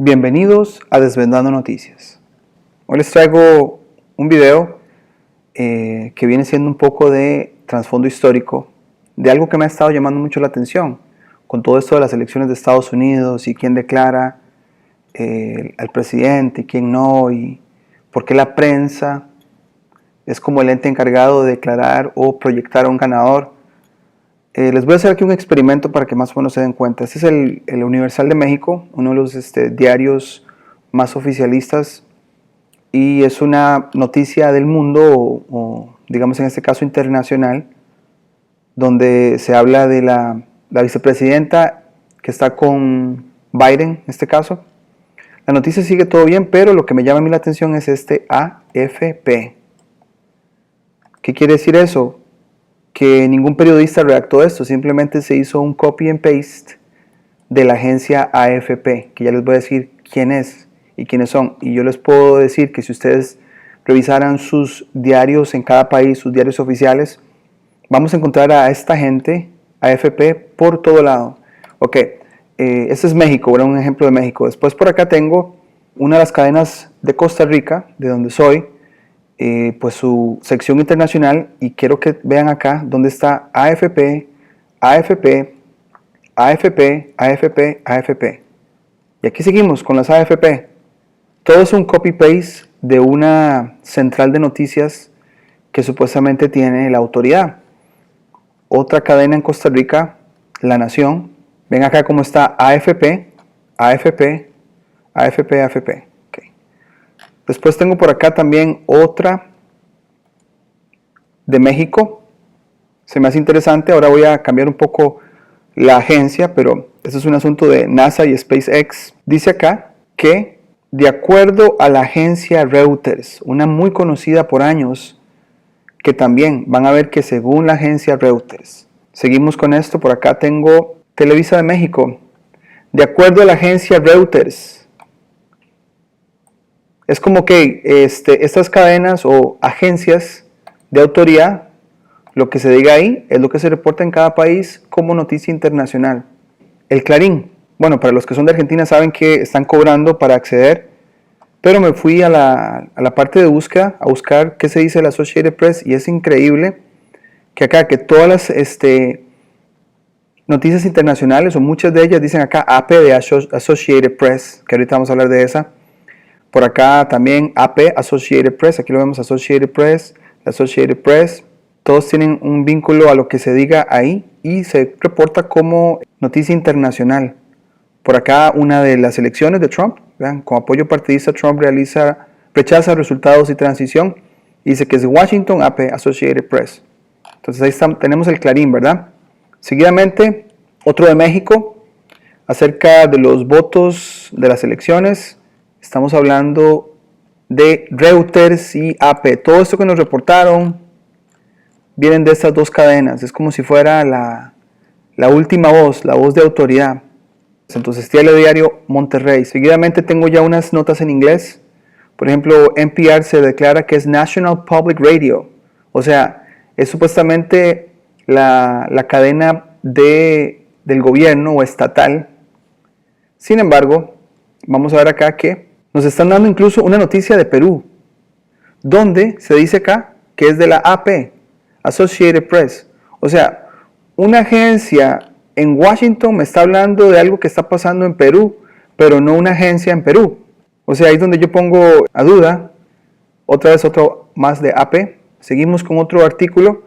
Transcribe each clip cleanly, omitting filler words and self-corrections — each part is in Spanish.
Bienvenidos a Desvendando Noticias. Hoy les traigo un video que viene siendo un poco de trasfondo histórico de algo que me ha estado llamando mucho la atención con todo esto de las elecciones de Estados Unidos y quién declara al presidente y quién no, y por qué la prensa es como el ente encargado de declarar o proyectar a un ganador. Les voy a hacer aquí un experimento para que más o menos se den cuenta. Este es el Universal de México, uno de los diarios más oficialistas, y es una noticia del mundo, o digamos en este caso internacional, donde se habla de la vicepresidenta que está con Biden, en este caso. La noticia sigue todo bien, pero lo que me llama a mí la atención es este AFP. ¿Qué quiere decir eso? Que ningún periodista redactó esto, simplemente se hizo un copy and paste de la agencia AFP, que ya les voy a decir quién es y quiénes son. Y yo les puedo decir que si ustedes revisaran sus diarios en cada país, sus diarios oficiales, vamos a encontrar a esta gente, AFP, por todo lado. Ok, este es México, ¿verdad? Un ejemplo de México. Después por acá tengo una de las cadenas de Costa Rica, de donde soy, pues su sección internacional, y quiero que vean acá donde está AFP, AFP, AFP, AFP, AFP. Y aquí seguimos con las AFP. Todo es un copy-paste de una central de noticias que supuestamente tiene la autoridad. Otra cadena en Costa Rica, La Nación. Ven acá cómo está AFP, AFP, AFP, AFP. Después tengo por acá también otra de México. Se me hace interesante. Ahora voy a cambiar un poco la agencia, pero eso es un asunto de NASA y SpaceX. Dice acá que, de acuerdo a la agencia Reuters, una muy conocida por años, que también van a ver que según la agencia Reuters. Seguimos con esto. Por acá tengo Televisa de México. De acuerdo a la agencia Reuters. Es como que estas cadenas o agencias de autoridad, lo que se diga ahí es lo que se reporta en cada país como noticia internacional. El Clarín. Bueno, para los que son de Argentina saben que están cobrando para acceder, pero me fui a la parte de búsqueda, a buscar qué se dice de la Associated Press, y es increíble que acá, que todas las noticias internacionales, o muchas de ellas, dicen acá AP de Associated Press, que ahorita vamos a hablar de esa. Por acá también AP, Associated Press, aquí lo vemos, Associated Press, la Associated Press. Todos tienen un vínculo a lo que se diga ahí y se reporta como noticia internacional. Por acá una de las elecciones de Trump, ¿vean? Con apoyo partidista, Trump rechaza resultados y transición. Y dice que es Washington, AP, Associated Press. Entonces ahí tenemos el Clarín, ¿verdad? Seguidamente, otro de México, acerca de los votos de las elecciones. Estamos hablando de Reuters y AP. Todo esto que nos reportaron vienen de estas dos cadenas. Es como si fuera la última voz, la voz de autoridad. Entonces, Telediario Monterrey. Seguidamente tengo ya unas notas en inglés. Por ejemplo, NPR se declara que es National Public Radio. O sea, es supuestamente la cadena del gobierno o estatal. Sin embargo, vamos a ver acá que nos están dando incluso una noticia de Perú, donde se dice acá que es de la AP, Associated Press. O sea, una agencia en Washington me está hablando de algo que está pasando en Perú, pero no una agencia en Perú. O sea, ahí es donde yo pongo a duda. Otra vez otro más de AP. Seguimos con otro artículo,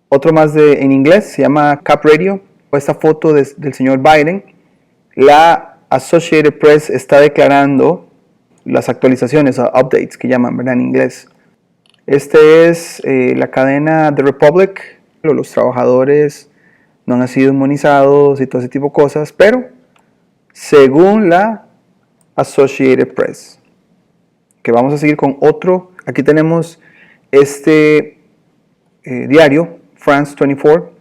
otro más en inglés, se llama Cap Radio. Esta foto del señor Biden. La Associated Press está declarando las actualizaciones, updates que llaman, ¿verdad? En inglés. Este es la cadena The Republic. Los trabajadores no han sido inmunizados y todo ese tipo de cosas, pero según la Associated Press. Que vamos a seguir con otro. Aquí tenemos este diario, France 24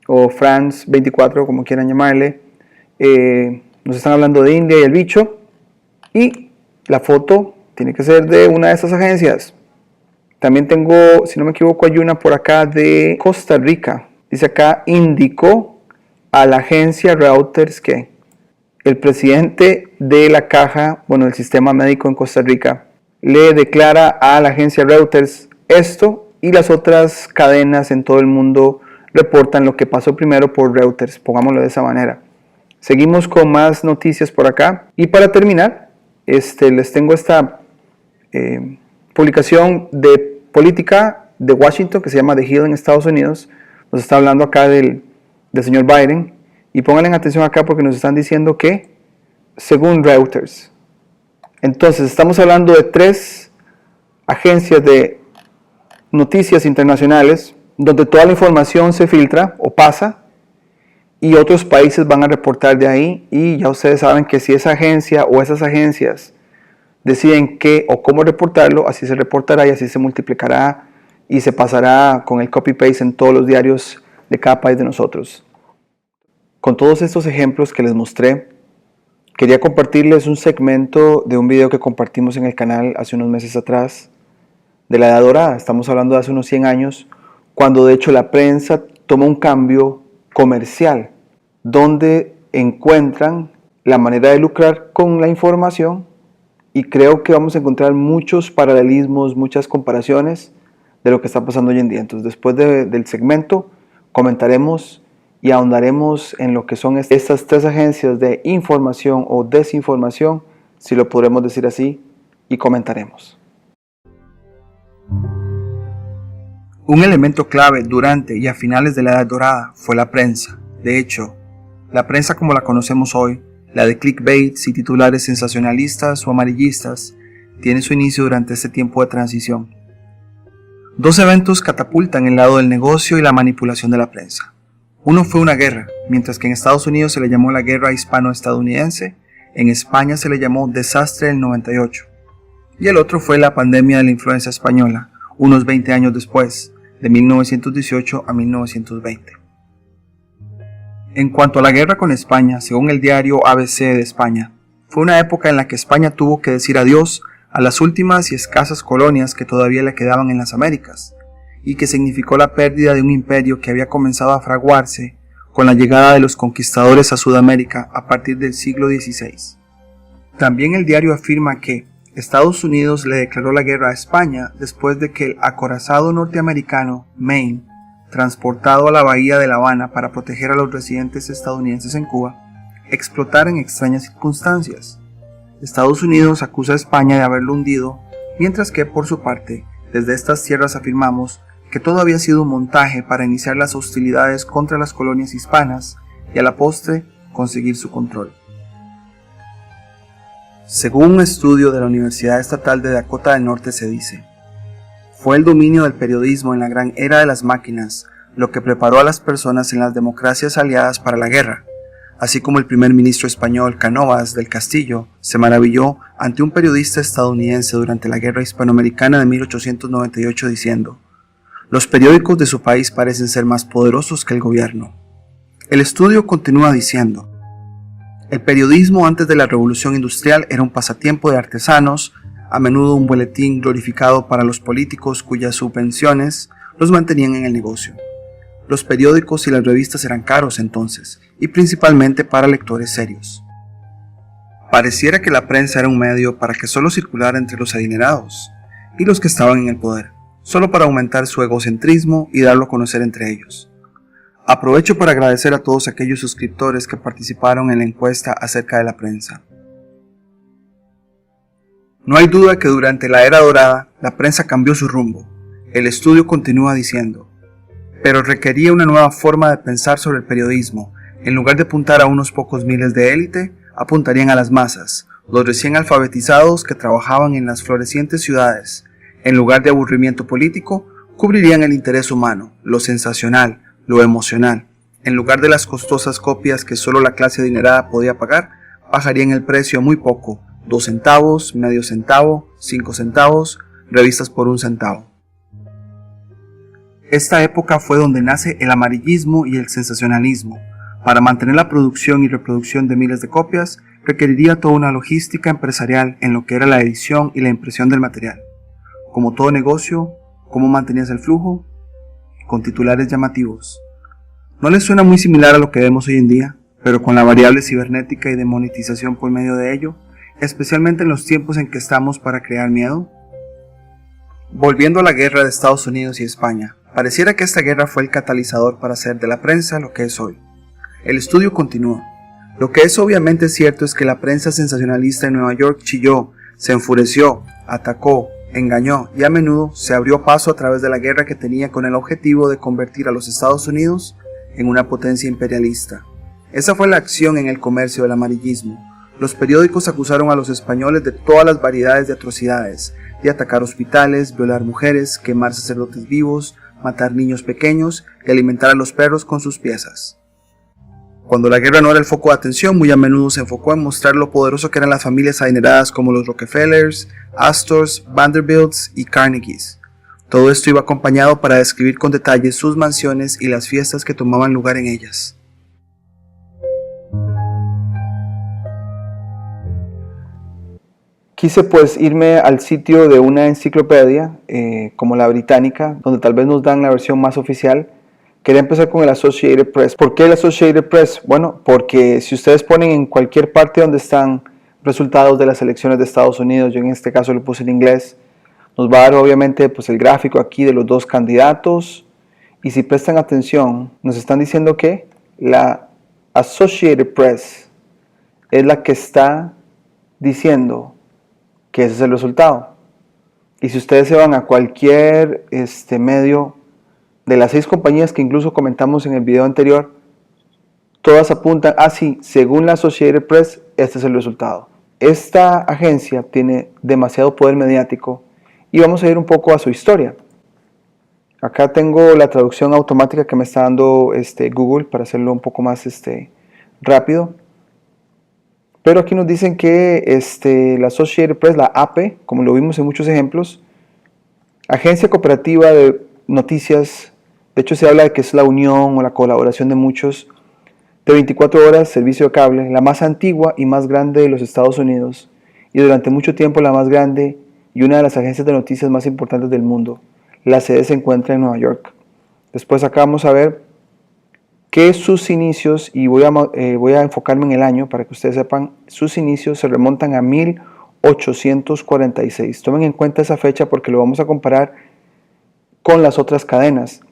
o France 24, como quieran llamarle. Nos están hablando de India y el bicho, y la foto tiene que ser de una de estas agencias. También tengo, si no me equivoco, hay una por acá de Costa Rica. Dice acá, indicó a la agencia Reuters que el presidente de la caja, del sistema médico en Costa Rica, le declara a la agencia Reuters esto, y las otras cadenas en todo el mundo reportan lo que pasó primero por Reuters, pongámoslo de esa manera. Seguimos con más noticias por acá, y para terminar, les tengo esta publicación de política de Washington que se llama The Hill en Estados Unidos. Nos está hablando acá del señor Biden, y pónganle atención acá porque nos están diciendo que según Reuters, entonces estamos hablando de 3 agencias de noticias internacionales donde toda la información se filtra o pasa, y otros países van a reportar de ahí, y ya ustedes saben que si esa agencia o esas agencias deciden qué o cómo reportarlo, así se reportará y así se multiplicará y se pasará con el copy-paste en todos los diarios de cada país de nosotros. Con todos estos ejemplos que les mostré, quería compartirles un segmento de un video que compartimos en el canal hace unos meses atrás, de la Edad Dorada. Estamos hablando de hace unos 100 años, cuando de hecho la prensa toma un cambio comercial, donde encuentran la manera de lucrar con la información, y creo que vamos a encontrar muchos paralelismos, muchas comparaciones de lo que está pasando hoy en día. Entonces, después del segmento, comentaremos y ahondaremos en lo que son estas 3 agencias de información o desinformación, si lo podremos decir así, y comentaremos. Un elemento clave durante y a finales de la Edad Dorada fue la prensa. De hecho, la prensa como la conocemos hoy, la de clickbaits y titulares sensacionalistas o amarillistas, tiene su inicio durante este tiempo de transición. 2 eventos catapultan el lado del negocio y la manipulación de la prensa. Uno fue una guerra, mientras que en Estados Unidos se le llamó la Guerra Hispano-Estadounidense, en España se le llamó Desastre del 98. Y el otro fue la pandemia de la influenza española, unos 20 años después, de 1918 a 1920. En cuanto a la guerra con España, según el diario ABC de España, fue una época en la que España tuvo que decir adiós a las últimas y escasas colonias que todavía le quedaban en las Américas, y que significó la pérdida de un imperio que había comenzado a fraguarse con la llegada de los conquistadores a Sudamérica a partir del siglo XVI. También el diario afirma que Estados Unidos le declaró la guerra a España después de que el acorazado norteamericano Maine, transportado a la bahía de La Habana para proteger a los residentes estadounidenses en Cuba, explotara en extrañas circunstancias. Estados Unidos acusa a España de haberlo hundido, mientras que, por su parte, desde estas tierras afirmamos que todo había sido un montaje para iniciar las hostilidades contra las colonias hispanas y a la postre conseguir su control. Según un estudio de la Universidad Estatal de Dakota del Norte se dice: fue el dominio del periodismo en la gran era de las máquinas lo que preparó a las personas en las democracias aliadas para la guerra, así como el primer ministro español Cánovas del Castillo se maravilló ante un periodista estadounidense durante la guerra hispanoamericana de 1898 diciendo: los periódicos de su país parecen ser más poderosos que el gobierno. El estudio continúa diciendo: el periodismo antes de la revolución industrial era un pasatiempo de artesanos, a menudo un boletín glorificado para los políticos cuyas subvenciones los mantenían en el negocio. Los periódicos y las revistas eran caros entonces, y principalmente para lectores serios. Pareciera que la prensa era un medio para que solo circulara entre los adinerados y los que estaban en el poder, solo para aumentar su egocentrismo y darlo a conocer entre ellos. Aprovecho para agradecer a todos aquellos suscriptores que participaron en la encuesta acerca de la prensa. No hay duda que durante la era dorada la prensa cambió su rumbo. El estudio continúa diciendo: pero requería una nueva forma de pensar sobre el periodismo. En lugar de apuntar a unos pocos miles de élite, apuntarían a las masas, los recién alfabetizados que trabajaban en las florecientes ciudades. En lugar de aburrimiento político, cubrirían el interés humano, lo sensacional, lo emocional. En lugar de las costosas copias que solo la clase adinerada podía pagar, bajarían el precio muy poco, 2 centavos, medio centavo, 5 centavos, revistas por 1 centavo. Esta época fue donde nace el amarillismo y el sensacionalismo. Para mantener la producción y reproducción de miles de copias, requeriría toda una logística empresarial en lo que era la edición y la impresión del material. Como todo negocio, ¿cómo mantenías el flujo? Con titulares llamativos. ¿No les suena muy similar a lo que vemos hoy en día? pero con la variable cibernética y de monetización por medio de ello, especialmente en los tiempos en que estamos para crear miedo. Volviendo a la guerra de Estados Unidos y España, pareciera que esta guerra fue el catalizador para hacer de la prensa lo que es hoy. El estudio continúa. Lo que es obviamente cierto es que la prensa sensacionalista en Nueva York chilló, se enfureció, atacó, engañó y a menudo se abrió paso a través de la guerra que tenía con el objetivo de convertir a los Estados Unidos en una potencia imperialista. Esa fue la acción en el comercio del amarillismo. Los periódicos acusaron a los españoles de todas las variedades de atrocidades, de atacar hospitales, violar mujeres, quemar sacerdotes vivos, matar niños pequeños y alimentar a los perros con sus piezas. Cuando la guerra no era el foco de atención, muy a menudo se enfocó en mostrar lo poderoso que eran las familias adineradas como los Rockefellers, Astors, Vanderbilts y Carnegies. Todo esto iba acompañado para describir con detalle sus mansiones y las fiestas que tomaban lugar en ellas. Quise pues irme al sitio de una enciclopedia como la británica, donde tal vez nos dan la versión más oficial. Quería empezar con el Associated Press. ¿Por qué el Associated Press? Bueno, porque si ustedes ponen en cualquier parte donde están resultados de las elecciones de Estados Unidos, yo en este caso lo puse en inglés, nos va a dar obviamente pues el gráfico aquí de los dos candidatos, y si prestan atención, nos están diciendo que la Associated Press es la que está diciendo que ese es el resultado. Y si ustedes se van a cualquier medio de las 6 compañías que incluso comentamos en el video anterior, todas apuntan, sí, según la Associated Press, este es el resultado. Esta agencia tiene demasiado poder mediático y vamos a ir un poco a su historia. Acá tengo la traducción automática que me está dando Google para hacerlo un poco más rápido. Pero aquí nos dicen que la Associated Press, la AP, como lo vimos en muchos ejemplos, agencia cooperativa de noticias. De hecho se habla de que es la unión o la colaboración de muchos, de 24 horas, servicio de cable, la más antigua y más grande de los Estados Unidos, y durante mucho tiempo la más grande y una de las agencias de noticias más importantes del mundo. La sede se encuentra en Nueva York. Después acá vamos a ver que sus inicios, y voy a enfocarme en el año para que ustedes sepan, sus inicios se remontan a 1846. Tomen en cuenta esa fecha porque lo vamos a comparar con las otras cadenas.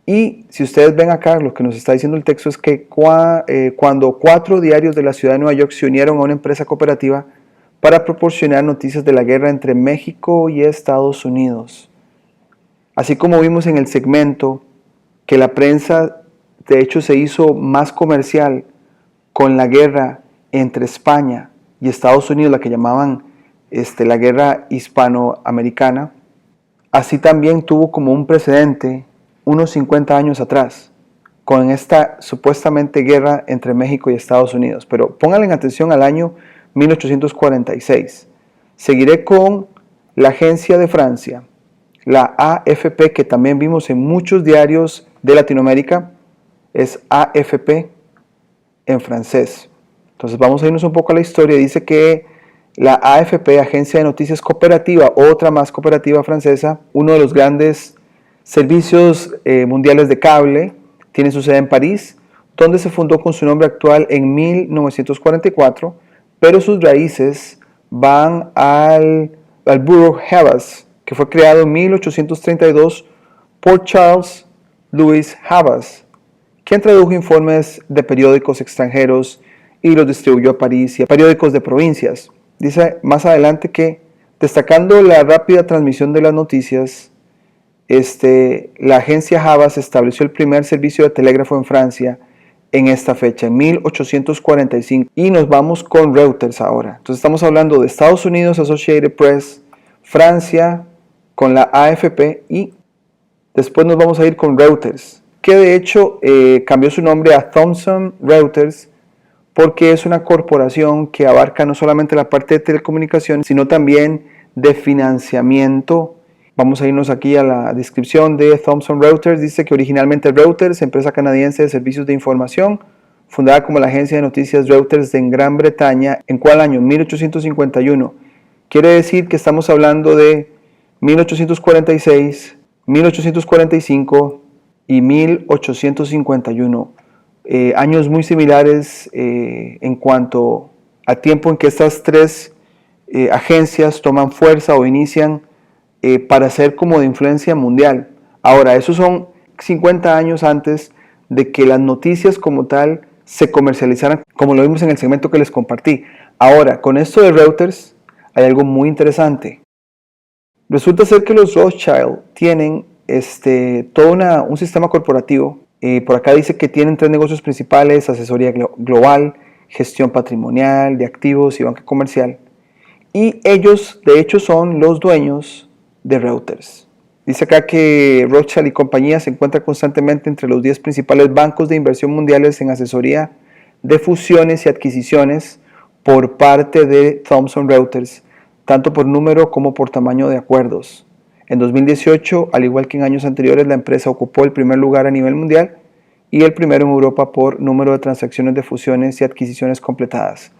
Y si ustedes ven acá, lo que nos está diciendo el texto es que cuando 4 diarios de la ciudad de Nueva York se unieron a una empresa cooperativa para proporcionar noticias de la guerra entre México y Estados Unidos. Así como vimos en el segmento que la prensa de hecho se hizo más comercial con la guerra entre España y Estados Unidos, la que llamaban la guerra hispanoamericana, así también tuvo como un precedente unos 50 años atrás, con esta supuestamente guerra entre México y Estados Unidos. Pero pónganle atención al año 1846. Seguiré con la agencia de Francia, la AFP, que también vimos en muchos diarios de Latinoamérica, es AFP en francés. Entonces vamos a irnos un poco a la historia. Dice que la AFP, Agencia de Noticias Cooperativa, otra más cooperativa francesa, uno de los grandes servicios mundiales de cable, tiene su sede en París, donde se fundó con su nombre actual en 1944, pero sus raíces van al Bureau Havas, que fue creado en 1832 por Charles Louis Havas, quien tradujo informes de periódicos extranjeros y los distribuyó a París y a periódicos de provincias. Dice más adelante que, destacando la rápida transmisión de las noticias, la agencia Havas estableció el primer servicio de telégrafo en Francia en esta fecha, en 1845. Y nos vamos con Reuters ahora. Entonces estamos hablando de Estados Unidos, Associated Press, Francia con la AFP, y después nos vamos a ir con Reuters, que de hecho cambió su nombre a Thomson Reuters porque es una corporación que abarca no solamente la parte de telecomunicaciones, sino también de financiamiento. Vamos a irnos aquí a la descripción de Thomson Reuters. Dice que originalmente Reuters, empresa canadiense de servicios de información, fundada como la agencia de noticias Reuters en Gran Bretaña, ¿en cuál año? 1851. Quiere decir que estamos hablando de 1846, 1845 y 1851. años muy similares en cuanto a tiempo en que estas tres agencias toman fuerza o inician para ser como de influencia mundial. Ahora, esos son 50 años antes de que las noticias como tal se comercializaran, como lo vimos en el segmento que les compartí. Ahora, con esto de Reuters, hay algo muy interesante. Resulta ser que los Rothschild tienen todo un sistema corporativo. Por acá dice que tienen 3 negocios principales: asesoría global, gestión patrimonial, de activos y banca comercial. Y ellos, de hecho, son los dueños de Reuters. Dice acá que Rothschild y compañía se encuentran constantemente entre los 10 principales bancos de inversión mundiales en asesoría de fusiones y adquisiciones por parte de Thomson Reuters, tanto por número como por tamaño de acuerdos. En 2018, al igual que en años anteriores, la empresa ocupó el primer lugar a nivel mundial y el primero en Europa por número de transacciones de fusiones y adquisiciones completadas.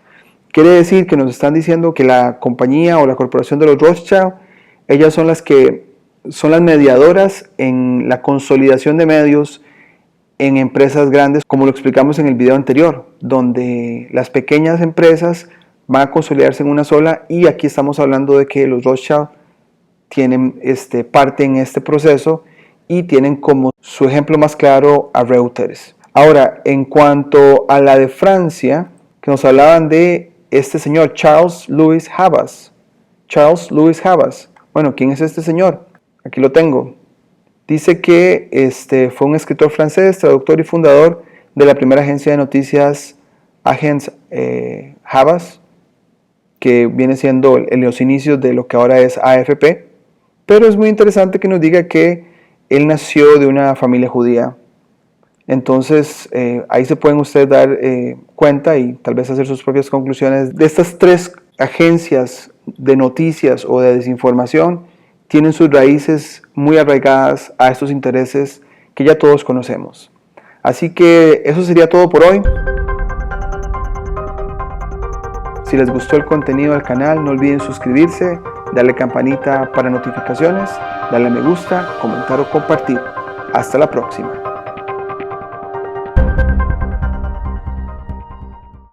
Quiere decir que nos están diciendo que la compañía o la corporación de los Rothschild, ellas son las que son las mediadoras en la consolidación de medios en empresas grandes, como lo explicamos en el video anterior, donde las pequeñas empresas van a consolidarse en una sola, y aquí estamos hablando de que los Rothschild tienen parte en este proceso y tienen como su ejemplo más claro a Reuters. Ahora, en cuanto a la de Francia, que nos hablaban de este señor Charles Louis Havas. Charles Louis Havas. Bueno, ¿quién es este señor? Aquí lo tengo. Dice que fue un escritor francés, traductor y fundador de la primera agencia de noticias Agence Havas, que viene siendo en los inicios de lo que ahora es AFP. Pero es muy interesante que nos diga que él nació de una familia judía. Entonces ahí se pueden ustedes dar cuenta y tal vez hacer sus propias conclusiones de estas 3 agencias de noticias o de desinformación. Tienen sus raíces muy arraigadas a estos intereses que ya todos conocemos. Así que eso sería todo por hoy. Si les gustó el contenido del canal, no olviden suscribirse, darle campanita para notificaciones, darle me gusta, comentar o compartir. Hasta la próxima.